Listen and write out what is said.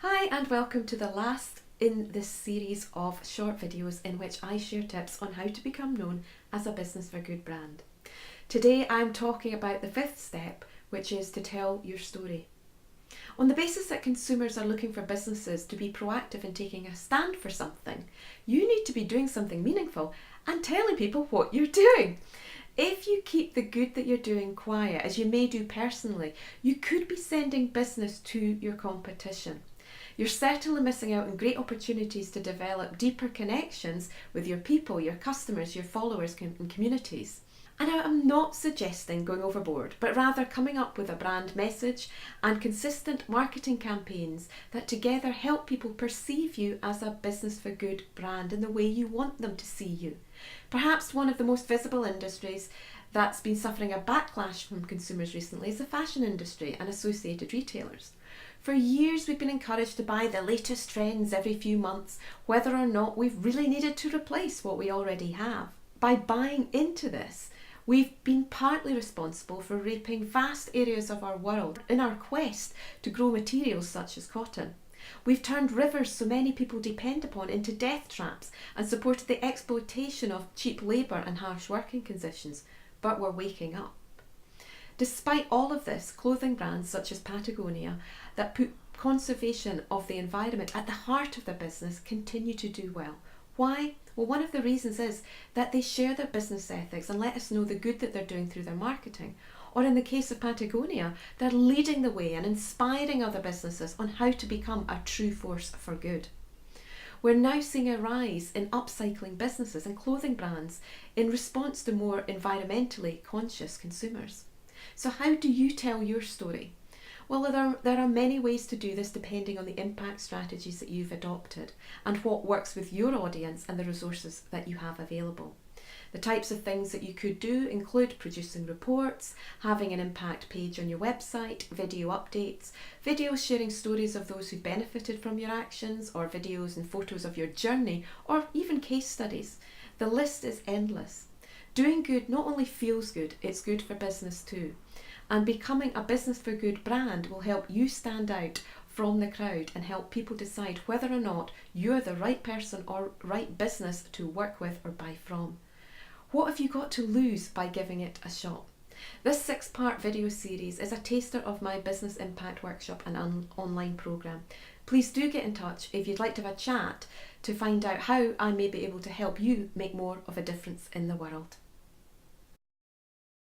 Hi and welcome to the last in this series of short videos in which I share tips on how to become known as a business for good brand. Today I'm talking about the fifth step, which is to tell your story. On the basis that consumers are looking for businesses to be proactive in taking a stand for something, you need to be doing something meaningful and telling people what you're doing. If you keep the good that you're doing quiet, as you may do personally, you could be sending business to your competition. You're certainly missing out on great opportunities to develop deeper connections with your people, your customers, your followers and communities. And I'm not suggesting going overboard, but rather coming up with a brand message and consistent marketing campaigns that together help people perceive you as a business for good brand in the way you want them to see you. Perhaps one of the most visible industries that's been suffering a backlash from consumers recently is the fashion industry and associated retailers. For years we've been encouraged to buy the latest trends every few months, whether or not we've really needed to replace what we already have. By buying into this, we've been partly responsible for raping vast areas of our world in our quest to grow materials such as cotton. We've turned rivers so many people depend upon into death traps and supported the exploitation of cheap labour and harsh working conditions, but we're waking up. Despite all of this, clothing brands such as Patagonia that put conservation of the environment at the heart of their business continue to do well. Why? Well, one of the reasons is that they share their business ethics and let us know the good that they're doing through their marketing. Or in the case of Patagonia, they're leading the way and inspiring other businesses on how to become a true force for good. We're now seeing a rise in upcycling businesses and clothing brands in response to more environmentally conscious consumers. So how do you tell your story? Well, there are many ways to do this depending on the impact strategies that you've adopted and what works with your audience and the resources that you have available. The types of things that you could do include producing reports, having an impact page on your website, video updates, videos sharing stories of those who benefited from your actions, or videos and photos of your journey, or even case studies. The list is endless. Doing good not only feels good, it's good for business too. And becoming a business for good brand will help you stand out from the crowd and help people decide whether or not you're the right person or right business to work with or buy from. What have you got to lose by giving it a shot? This 6-part video series is a taster of my Business Impact Workshop and online programme. Please do get in touch if you'd like to have a chat to find out how I may be able to help you make more of a difference in the world.